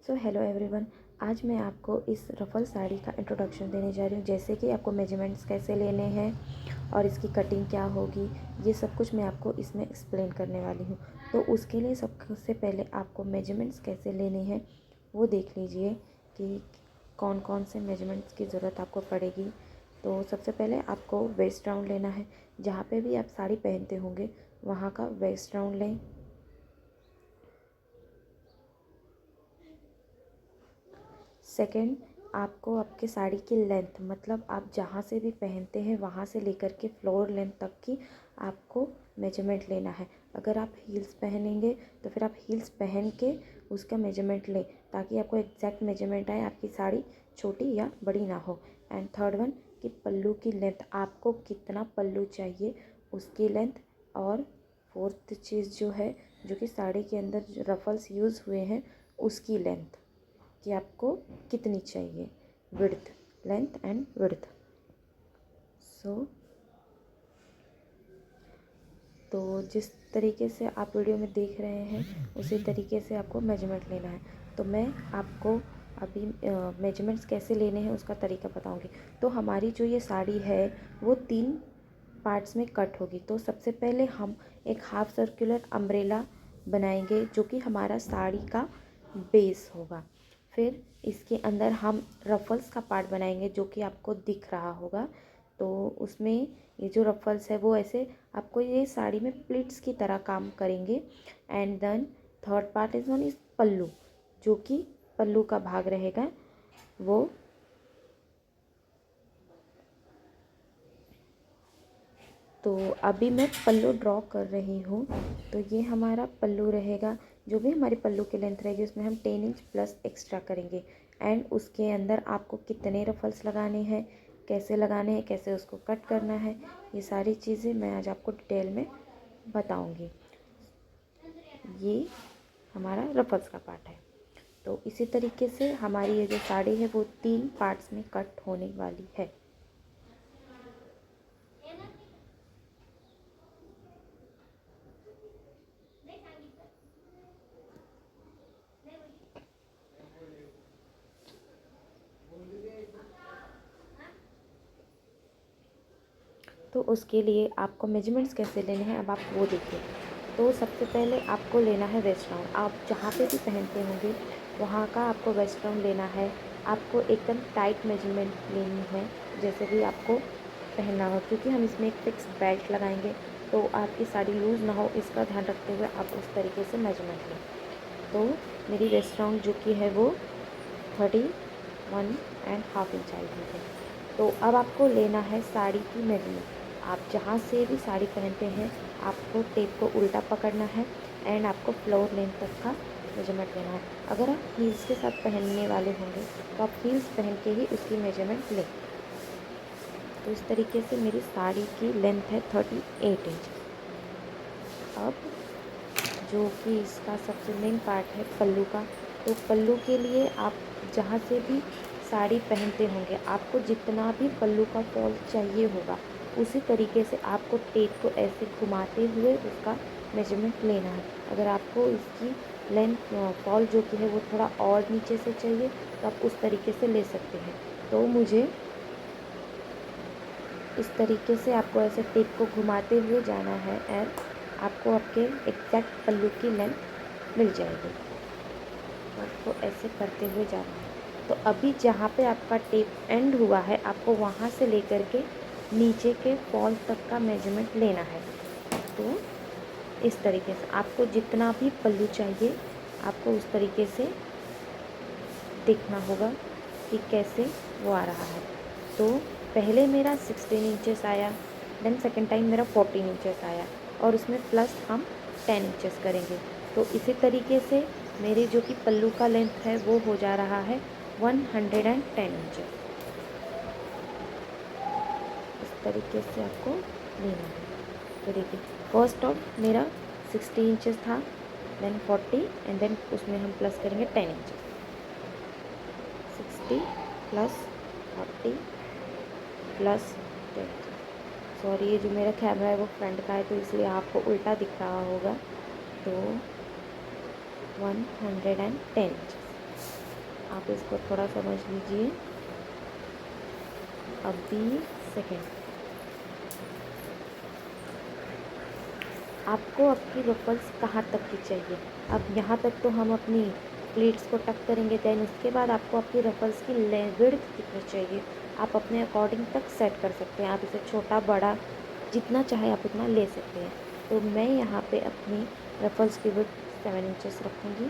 So hello everyone. आज मैं आपको इस रफ़ल साड़ी का इंट्रोडक्शन देने जा रही हूँ, जैसे कि आपको मेजरमेंट्स कैसे लेने हैं और इसकी कटिंग क्या होगी, ये सब कुछ मैं आपको इसमें एक्सप्लेन करने वाली हूँ। तो उसके लिए सबसे पहले आपको मेजरमेंट्स कैसे लेने हैं वो देख लीजिए कि कौन कौन से मेजरमेंट्स की ज़रूरत आपको पड़ेगी। तो सबसे पहले आपको वेस्ट राउंड लेना है। जहाँ पे भी आप साड़ी पहनते होंगे वहाँ का वेस्ट राउंड लें। सेकंड, आपको आपके साड़ी की लेंथ, मतलब आप जहाँ से भी पहनते हैं वहाँ से लेकर के फ्लोर लेंथ तक की आपको मेजरमेंट लेना है। अगर आप हील्स पहनेंगे तो फिर आप हील्स पहन के उसका मेजरमेंट लें, ताकि आपको एग्जैक्ट मेजरमेंट आए, आपकी साड़ी छोटी या बड़ी ना हो। एंड थर्ड वन, कि पल्लू की लेंथ, आपको कितना पल्लू चाहिए उसकी लेंथ। और फोर्थ चीज़ जो है, जो कि साड़ी के अंदर जो रफल्स यूज़ हुए हैं उसकी लेंथ, कि आपको कितनी चाहिए, विड्थ, लेंथ एंड विड्थ। सो तो जिस तरीके से आप वीडियो में देख रहे हैं उसी तरीके से आपको मेजरमेंट लेना है। तो मैं आपको अभी मेजरमेंट्स कैसे लेने हैं उसका तरीका बताऊंगी। तो हमारी जो ये साड़ी है वो 3 पार्ट्स में कट होगी। तो सबसे पहले हम एक हाफ सर्कुलर अम्ब्रेला बनाएंगे, जो कि हमारा साड़ी का बेस होगा। फिर इसके अंदर हम रफ़ल्स का पार्ट बनाएंगे, जो कि आपको दिख रहा होगा। तो उसमें ये जो रफ़ल्स है वो ऐसे आपको ये साड़ी में प्लिट्स की तरह काम करेंगे। And then third part is one is pallu, जो कि पल्लू का भाग रहेगा वो। तो अभी मैं पल्लू ड्रॉ कर रही हूँ। तो ये हमारा पल्लू रहेगा। जो भी हमारी पल्लू की लेंथ रहेगी उसमें हम 10 इंच प्लस एक्स्ट्रा करेंगे। एंड उसके अंदर आपको कितने रफल्स लगाने हैं, कैसे लगाने हैं, कैसे उसको कट करना है, ये सारी चीज़ें मैं आज आपको डिटेल में बताऊँगी। ये हमारा रफल्स का पार्ट है। तो इसी तरीके से हमारी ये जो साड़ी है वो 3 पार्ट्स में कट होने वाली है। तो उसके लिए आपको मेजरमेंट्स कैसे लेने हैं अब आप वो देखिए। तो सबसे पहले आपको लेना है वेस्ट राउंड। आप जहाँ पे भी पहनते होंगे वहाँ का आपको वेस्ट राउंड लेना है। आपको एकदम टाइट मेजरमेंट लेनी है, जैसे भी आपको पहनना हो, क्योंकि हम इसमें एक फिक्स बेल्ट लगाएंगे। तो आपकी साड़ी लूज़ ना हो, इसका ध्यान रखते हुए आप उस तरीके से मेजरमेंट लें। तो मेरी वेस्ट राउंड जो कि है वो 31.5 इंच आई हुई है। तो अब आपको लेना है साड़ी की मेजरमेंट। आप जहाँ से भी साड़ी पहनते हैं आपको टेप को उल्टा पकड़ना है एंड आपको फ्लोर लेंथ तक का मेजरमेंट लेना है। अगर आप हील्स के साथ पहनने वाले होंगे तो आप हील्स पहन के ही उसकी मेजरमेंट लें। तो इस तरीके से मेरी साड़ी की लेंथ है 38 इंच। अब जो कि इसका सबसे मेन पार्ट है पल्लू का। तो पल्लू के लिए आप जहाँ से भी साड़ी पहनते होंगे आपको जितना भी पल्लू का फॉल चाहिए होगा उसी तरीके से आपको टेप को ऐसे घुमाते हुए उसका मेजरमेंट लेना है। अगर आपको इसकी लेंथ फॉल जो कि है वो थोड़ा और नीचे से चाहिए तो आप उस तरीके से ले सकते हैं। तो मुझे इस तरीके से आपको ऐसे टेप को घुमाते हुए जाना है एंड आपको आपके एग्जैक्ट पल्लू की लेंथ मिल जाएगी। तो आपको ऐसे करते हुए जाना है। तो अभी जहाँ पे आपका टेप एंड हुआ है आपको वहाँ से लेकर के नीचे के फॉल तक का मेजरमेंट लेना है। तो इस तरीके से आपको जितना भी पल्लू चाहिए आपको उस तरीके से देखना होगा कि कैसे वो आ रहा है। तो पहले मेरा 16 इंचेस आया, देन सेकेंड टाइम मेरा 14 इंचेस आया और उसमें प्लस हम 10 इंचेस करेंगे। तो इसी तरीके से मेरे जो कि पल्लू का लेंथ है वो हो जा रहा है 110 इंचेस। इस तरीके से आपको लेना है। तो देखिए फर्स्ट ऑफ मेरा 60 इंचेस था, देन 40 एंड देन उसमें हम प्लस करेंगे 10 इंचेस। 60 plus 40 plus 10। सॉरी, ये जो मेरा कैमरा है वो फ्रंट का है तो इसलिए आपको उल्टा दिख रहा होगा। तो 110 इंचेस। आप इसको थोड़ा समझ लीजिए। अब 20 सेकेंड। आपको आपकी रफल्स कहाँ तक की चाहिए? अब यहाँ तक तो हम अपनी प्लेट्स को टक करेंगे, देन उसके बाद आपको आपकी रफल्स की विड्थ कितनी चाहिए आप अपने अकॉर्डिंग तक सेट कर सकते हैं। आप इसे छोटा बड़ा जितना चाहे आप उतना ले सकते हैं। तो मैं यहाँ पे अपनी रफल्स की विड्थ 7 इंचेस रखूँगी।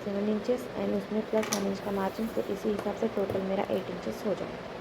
7 इंचेस एंड उसमें +1 इंच का मार्जिन, तो इसी हिसाब से टोटल मेरा 8 इंचेस हो जाएगा।